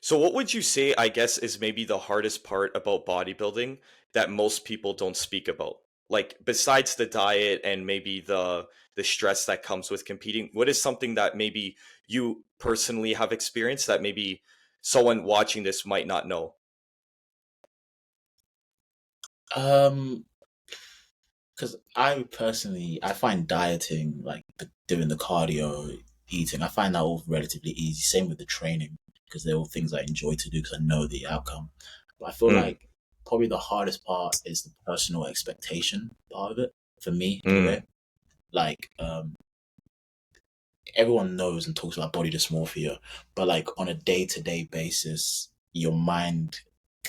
So what would you say, I guess, is maybe the hardest part about bodybuilding that most people don't speak about? Like besides the diet and maybe the stress that comes with competing, what is something that maybe you personally have experienced that maybe someone watching this might not know? Um, because I find dieting, like doing the cardio, eating, I find that all relatively easy. Same with the training, because they're all things I enjoy to do because I know the outcome. But I feel Mm, like probably the hardest part is the personal expectation part of it, for me mm, anyway. Like, everyone knows and talks about body dysmorphia, but like on a day to day basis, your mind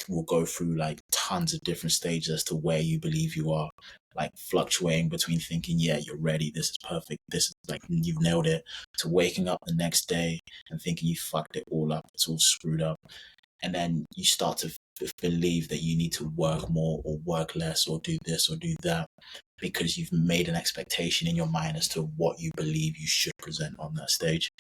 will go through like tons of different stages as to where you believe you are, like fluctuating between thinking, yeah, you're ready, this is perfect, this is like you've nailed it, to waking up the next day and thinking you fucked it all up, it's all screwed up. And then you start to believe that you need to work more or work less or do this or do that because you've made an expectation in your mind as to what you believe you should present on that stage.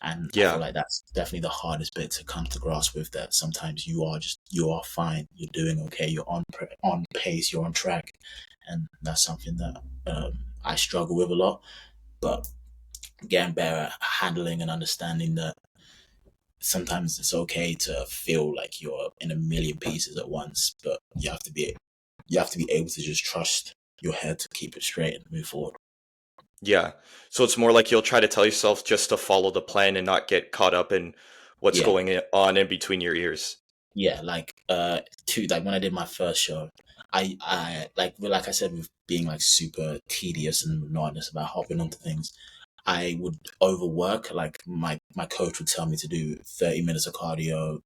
And I feel yeah. like that's definitely the hardest bit to come to grasp with. That sometimes you are fine, you're doing okay, you're on pace, you're on track, and that's something that I struggle with a lot. But getting better at handling and understanding that sometimes it's okay to feel like you're in a million pieces at once, but you have to be able to just trust your head to keep it straight and move forward. Yeah. So it's more like you'll try to tell yourself just to follow the plan and not get caught up in what's Yeah, going on in between your ears. yeah. Like like when I did my first show, like I said, with being like super tedious and monotonous about hopping onto things, I would overwork. Like my coach would tell me to do 30 minutes of cardio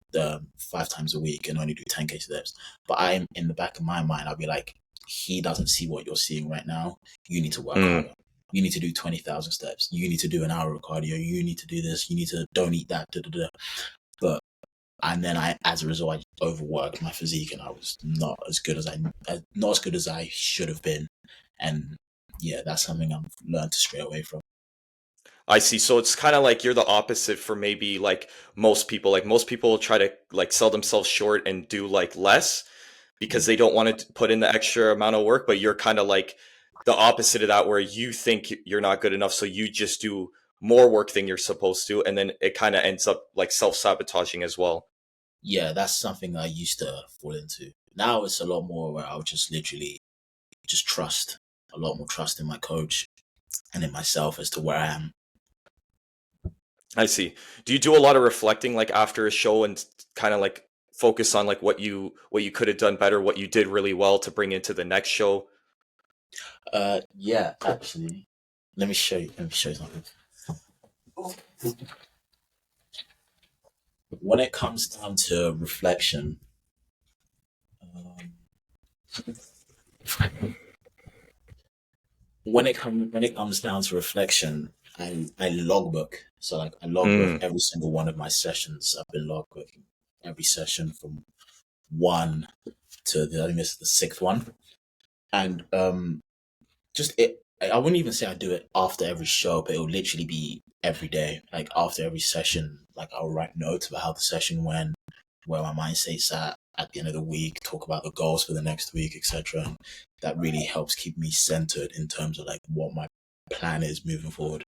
5 times a week and only do 10K steps. But I'm in the back of my mind, I'll be like, he doesn't see what you're seeing right now. You need to work Mm, harder. You need to do 20,000 steps. You need to do an hour of cardio. You need to do this. You need to don't eat that. Da, da, da. But and then as a result, I overworked my physique, and I was not as good as I should have been. And yeah, that's something I've learned to stray away from. I see. So it's kind of like you're the opposite for maybe like most people. Like most people will try to like sell themselves short and do like less because Mm. they don't want to put in the extra amount of work, but you're kind of like the opposite of that where you think you're not good enough, so you just do more work than you're supposed to, and then it kind of ends up like self-sabotaging as well. Yeah, that's something I used to fall into. Now it's a lot more where I'll just literally just trust, a lot more trust in my coach and in myself as to where I am. I see. Do you do a lot of reflecting like after a show and kind of like focus on like what you could have done better, what you did really well to bring into the next show? Yeah, actually, let me show you. Let me show you something. When it comes down to reflection, um, when it comes down to reflection, I logbook. So like I logbook Mm, every single one of my sessions. I've been logbooking every session from one to I think this is the sixth one, and just it. I wouldn't even say I do it after every show, but it'll literally be every day. Like after every session, like I'll write notes about how the session went, where my mindset's at the end of the week, talk about the goals for the next week, etc. That really helps keep me centered in terms of like what my plan is moving forward.